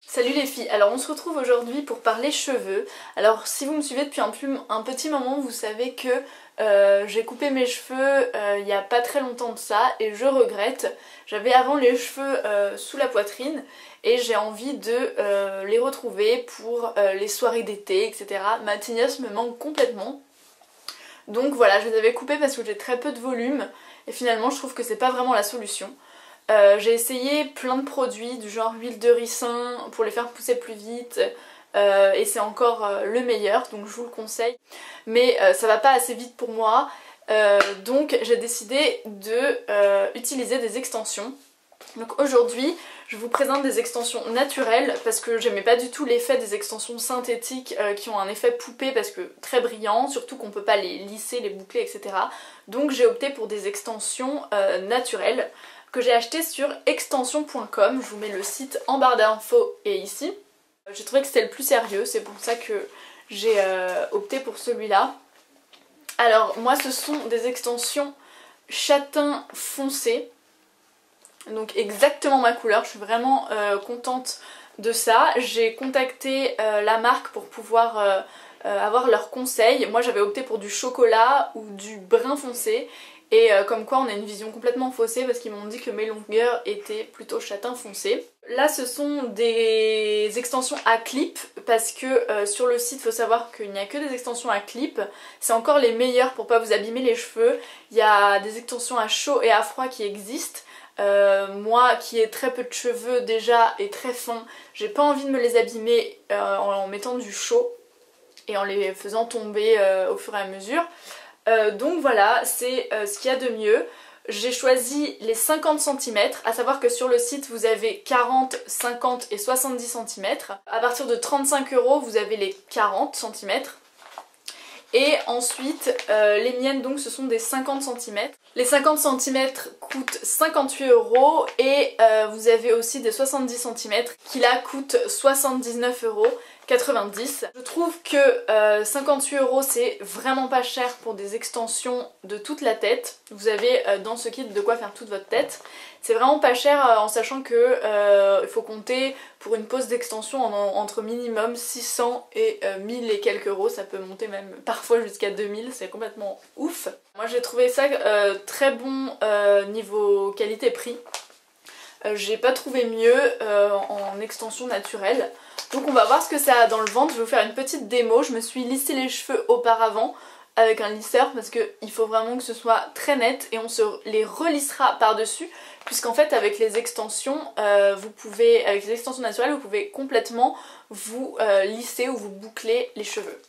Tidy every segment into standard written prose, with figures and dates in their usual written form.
Salut les filles, alors on se retrouve aujourd'hui pour parler cheveux. Alors si vous me suivez depuis un petit moment, vous savez que j'ai coupé mes cheveux il n'y a pas très longtemps de ça et je regrette. J'avais avant les cheveux sous la poitrine et j'ai envie de les retrouver pour les soirées d'été, etc. Ma tignasse me manque complètement. Donc voilà, je les avais coupés parce que j'ai très peu de volume et finalement je trouve que c'est pas vraiment la solution. J'ai essayé plein de produits du genre huile de ricin pour les faire pousser plus vite et c'est encore le meilleur, donc je vous le conseille. Mais ça va pas assez vite pour moi, donc j'ai décidé de utiliser des extensions. Donc aujourd'hui je vous présente des extensions naturelles parce que j'aimais pas du tout l'effet des extensions synthétiques qui ont un effet poupée parce que très brillant, surtout qu'on peut pas les lisser, les boucler, etc. Donc j'ai opté pour des extensions naturelles que j'ai acheté sur extension.com, je vous mets le site en barre d'infos et ici. J'ai trouvé que c'était le plus sérieux, c'est pour ça que j'ai opté pour celui-là. Alors moi ce sont des extensions châtain foncé, donc exactement ma couleur, je suis vraiment contente de ça. J'ai contacté la marque pour pouvoir avoir leurs conseils. Moi j'avais opté pour du chocolat ou du brun foncé. Et comme quoi on a une vision complètement faussée parce qu'ils m'ont dit que mes longueurs étaient plutôt châtain foncé. Là ce sont des extensions à clip parce que sur le site il faut savoir qu'il n'y a que des extensions à clip. C'est encore les meilleures pour pas vous abîmer les cheveux. Il y a des extensions à chaud et à froid qui existent. Moi qui ai très peu de cheveux déjà et très fins, j'ai pas envie de me les abîmer en mettant du chaud et en les faisant tomber au fur et à mesure. Donc voilà, c'est ce qu'il y a de mieux. J'ai choisi les 50 cm, à savoir que sur le site vous avez 40, 50 et 70 cm. À partir de 35 € vous avez les 40 cm. Et ensuite les miennes donc ce sont des 50 cm. Les 50 cm coûtent 58 € et vous avez aussi des 70 cm qui là coûtent 79,90 €. Je trouve que 58 € c'est vraiment pas cher pour des extensions de toute la tête. Vous avez dans ce kit de quoi faire toute votre tête. C'est vraiment pas cher en sachant que il faut compter pour une pose d'extension entre minimum 600 et 1000 et quelques euros. Ça peut monter même parfois jusqu'à 2000, c'est complètement ouf. Moi j'ai trouvé ça très bon niveau qualité-prix. J'ai pas trouvé mieux en extension naturelle. Donc on va voir ce que ça a dans le ventre. Je vais vous faire une petite démo. Je me suis lissé les cheveux auparavant avec un lisseur parce qu'il faut vraiment que ce soit très net et on se les relissera par-dessus puisqu'en fait avec les extensions avec les extensions naturelles vous pouvez complètement vous lisser ou vous boucler les cheveux.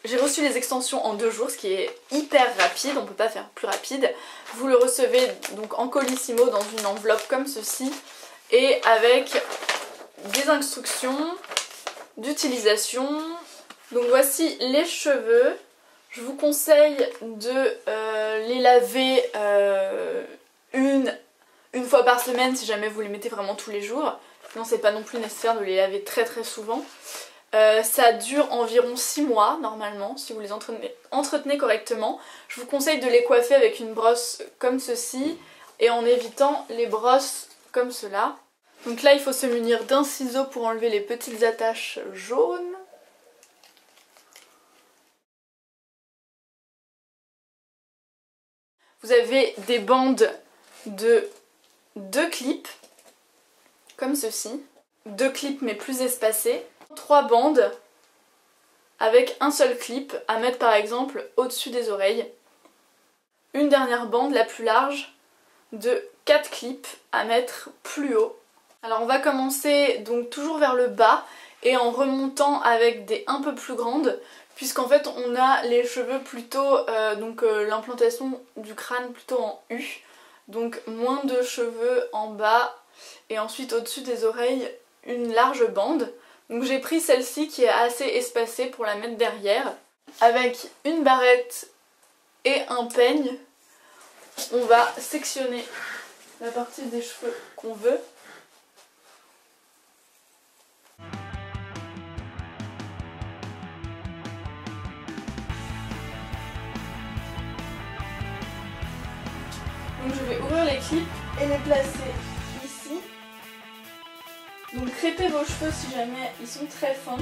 J'ai reçu les extensions en 2 jours, ce qui est hyper rapide, on peut pas faire plus rapide. Vous le recevez donc en colissimo dans une enveloppe comme ceci et avec des instructions d'utilisation. Donc voici les cheveux. Je vous conseille de les laver une fois par semaine si jamais vous les mettez vraiment tous les jours. Sinon c'est pas non plus nécessaire de les laver très souvent. Ça dure environ 6 mois normalement si vous les entretenez correctement. Je vous conseille de les coiffer avec une brosse comme ceci et en évitant les brosses comme cela. Donc là il faut se munir d'un ciseau pour enlever les petites attaches jaunes. Vous avez des bandes de 2 clips comme ceci. 2 clips mais plus espacés. 3 bandes avec un seul clip à mettre par exemple au-dessus des oreilles. Une dernière bande, la plus large, de 4 clips à mettre plus haut. Alors on va commencer donc toujours vers le bas et en remontant avec des un peu plus grandes puisqu'en fait on a les cheveux plutôt, l'implantation du crâne plutôt en U. Donc moins de cheveux en bas et ensuite au-dessus des oreilles une large bande. Donc j'ai pris celle-ci qui est assez espacée pour la mettre derrière. Avec une barrette et un peigne, on va sectionner la partie des cheveux qu'on veut. Donc je vais ouvrir les clips et les placer ici. Donc crêpez vos cheveux si jamais ils sont très fins.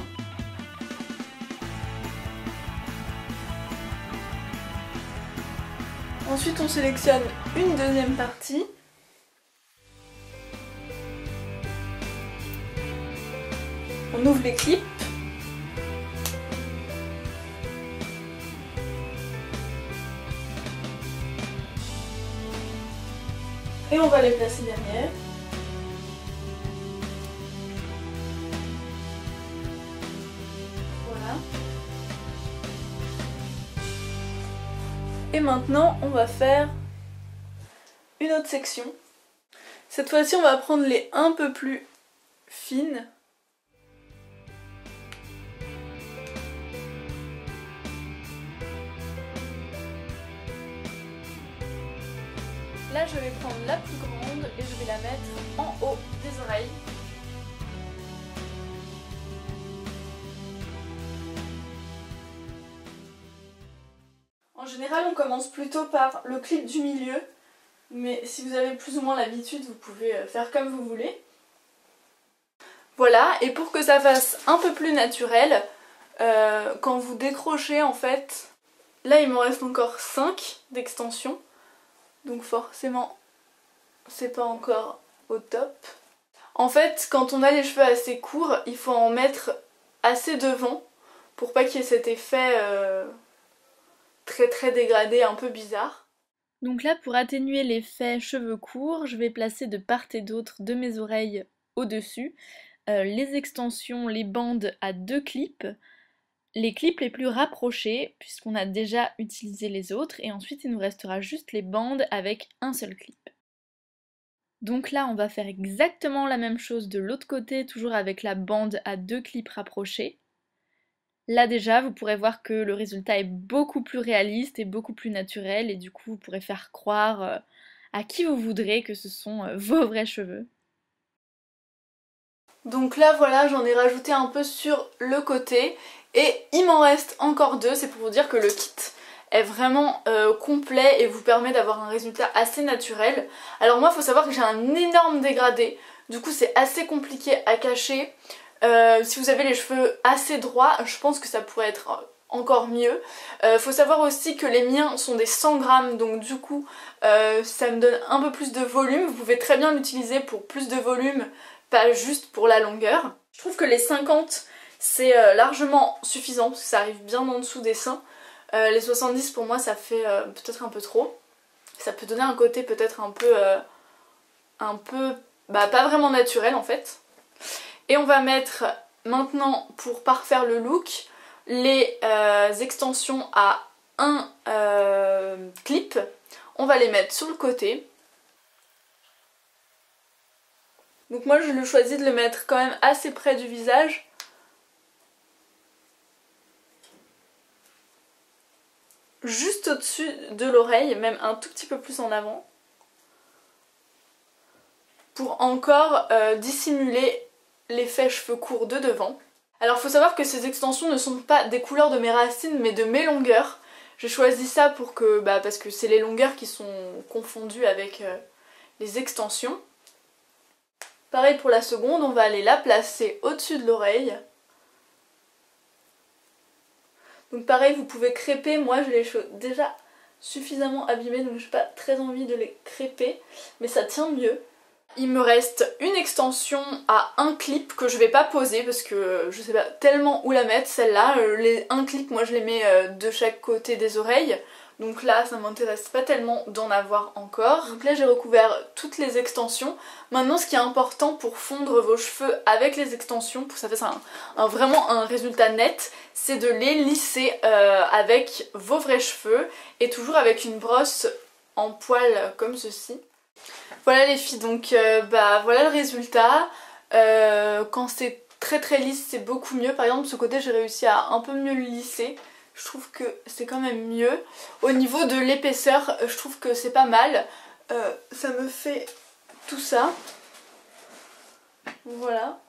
Ensuite on sélectionne une deuxième partie. On ouvre les clips. Et on va les placer derrière. Voilà. Et maintenant on va faire une autre section. Cette fois-ci on va prendre les un peu plus fines. Là je vais prendre la plus grande et je vais la mettre en haut des oreilles. En général on commence plutôt par le clip du milieu, mais si vous avez plus ou moins l'habitude vous pouvez faire comme vous voulez. Voilà, et pour que ça fasse un peu plus naturel, quand vous décrochez en fait, là il m'en reste encore 5 d'extensions. Donc forcément, c'est pas encore au top. En fait, quand on a les cheveux assez courts, il faut en mettre assez devant pour pas qu'il y ait cet effet très dégradé, un peu bizarre. Donc là, pour atténuer l'effet cheveux courts, je vais placer de part et d'autre de mes oreilles au-dessus les extensions, les bandes à 2 clips. Les clips les plus rapprochés, puisqu'on a déjà utilisé les autres, et ensuite il nous restera juste les bandes avec un seul clip. Donc là on va faire exactement la même chose de l'autre côté, toujours avec la bande à 2 clips rapprochés. Là déjà vous pourrez voir que le résultat est beaucoup plus réaliste et beaucoup plus naturel, et du coup vous pourrez faire croire à qui vous voudrez que ce sont vos vrais cheveux. Donc là voilà, j'en ai rajouté un peu sur le côté et il m'en reste encore 2, c'est pour vous dire que le kit est vraiment complet et vous permet d'avoir un résultat assez naturel. Alors moi il faut savoir que j'ai un énorme dégradé, du coup c'est assez compliqué à cacher. Si vous avez les cheveux assez droits, je pense que ça pourrait être encore mieux. Faut savoir aussi que les miens sont des 100 grammes, donc du coup ça me donne un peu plus de volume. Vous pouvez très bien l'utiliser pour plus de volume, pas juste pour la longueur. Je trouve que les 50 c'est largement suffisant parce que ça arrive bien en dessous des seins. Les 70 pour moi ça fait peut-être un peu trop. Ça peut donner un côté peut-être un peu pas vraiment naturel en fait. Et on va mettre maintenant, pour parfaire le look, les extensions à un clip. On va les mettre sur le côté. Donc moi je le choisis de le mettre quand même assez près du visage. Juste au-dessus de l'oreille, même un tout petit peu plus en avant. Pour encore dissimuler l'effet cheveux courts de devant. Alors faut savoir que ces extensions ne sont pas des couleurs de mes racines mais de mes longueurs. J'ai choisi ça pour que, parce que c'est les longueurs qui sont confondues avec les extensions. Pareil pour la seconde, on va aller la placer au-dessus de l'oreille. Donc pareil, vous pouvez crêper, moi j'ai les cheveux déjà suffisamment abîmés donc j'ai pas très envie de les crêper, mais ça tient mieux. Il me reste une extension à un clip que je vais pas poser parce que je sais pas tellement où la mettre celle-là. Un clip, moi je les mets de chaque côté des oreilles. Donc là ça m'intéresse pas tellement d'en avoir encore. Donc là j'ai recouvert toutes les extensions. Maintenant ce qui est important pour fondre vos cheveux avec les extensions, pour que ça fasse vraiment un résultat net, c'est de les lisser avec vos vrais cheveux et toujours avec une brosse en poil comme ceci. Voilà les filles, donc voilà le résultat. Quand c'est très lisse c'est beaucoup mieux. Par exemple ce côté j'ai réussi à un peu mieux le lisser. Je trouve que c'est quand même mieux. Au niveau de l'épaisseur, je trouve que c'est pas mal. Ça me fait tout ça. Voilà.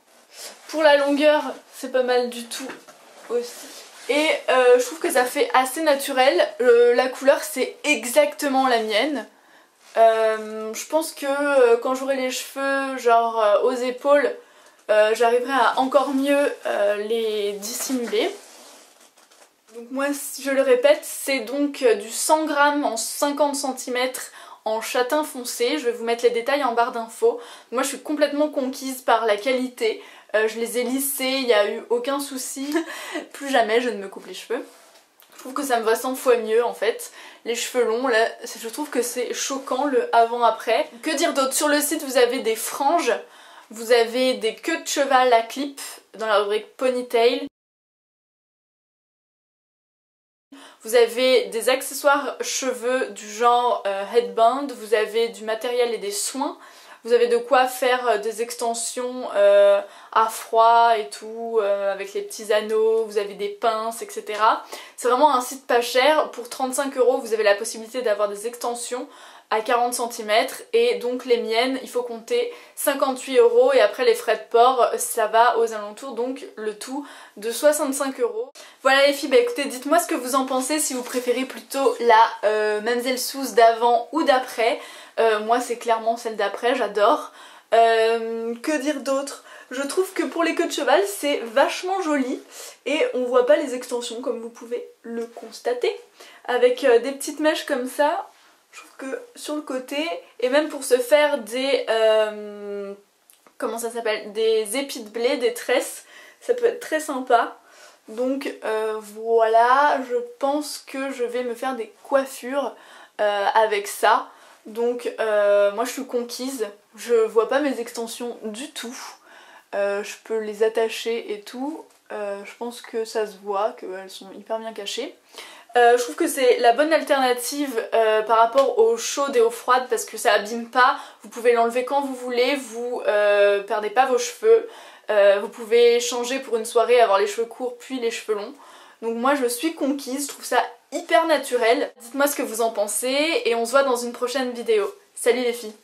Pour la longueur, c'est pas mal du tout aussi. Et je trouve que ça fait assez naturel. La couleur, c'est exactement la mienne. Je pense que quand j'aurai les cheveux genre aux épaules, j'arriverai à encore mieux les dissimuler. Donc moi, je le répète, c'est donc du 100 g en 50 cm en châtain foncé. Je vais vous mettre les détails en barre d'infos. Moi je suis complètement conquise par la qualité. Je les ai lissés, il n'y a eu aucun souci. Plus jamais je ne me coupe les cheveux. Je trouve que ça me va 100 fois mieux en fait. Les cheveux longs, là, je trouve que c'est choquant le avant-après. Que dire d'autre? Sur le site, vous avez des franges, vous avez des queues de cheval à clip dans la rubrique ponytail. Vous avez des accessoires cheveux du genre headband, vous avez du matériel et des soins. Vous avez de quoi faire des extensions à froid et tout, avec les petits anneaux, vous avez des pinces, etc. C'est vraiment un site pas cher. Pour 35 €, vous avez la possibilité d'avoir des extensions à 40 cm et donc les miennes, il faut compter 58 € et après les frais de port, ça va aux alentours, donc le tout de 65 €. Voilà les filles, bah écoutez, dites-moi ce que vous en pensez, si vous préférez plutôt la Mamzelle Souze d'avant ou d'après. Moi c'est clairement celle d'après, j'adore. Que dire d'autre? Je trouve que pour les queues de cheval c'est vachement joli et on voit pas les extensions comme vous pouvez le constater. Avec des petites mèches comme ça, je trouve que sur le côté, et même pour se faire des... comment ça s'appelle? Des épis de blé, des tresses, ça peut être très sympa. Donc voilà, je pense que je vais me faire des coiffures avec ça. Donc moi je suis conquise, je vois pas mes extensions du tout, je peux les attacher et tout, je pense que ça se voit, qu'elles sont hyper bien cachées. Je trouve que c'est la bonne alternative par rapport aux chaudes et aux froides parce que ça abîme pas, vous pouvez l'enlever quand vous voulez, vous perdez pas vos cheveux, vous pouvez changer pour une soirée, avoir les cheveux courts puis les cheveux longs. Donc moi je suis conquise, je trouve ça hyper naturel. Dites-moi ce que vous en pensez et on se voit dans une prochaine vidéo. Salut les filles!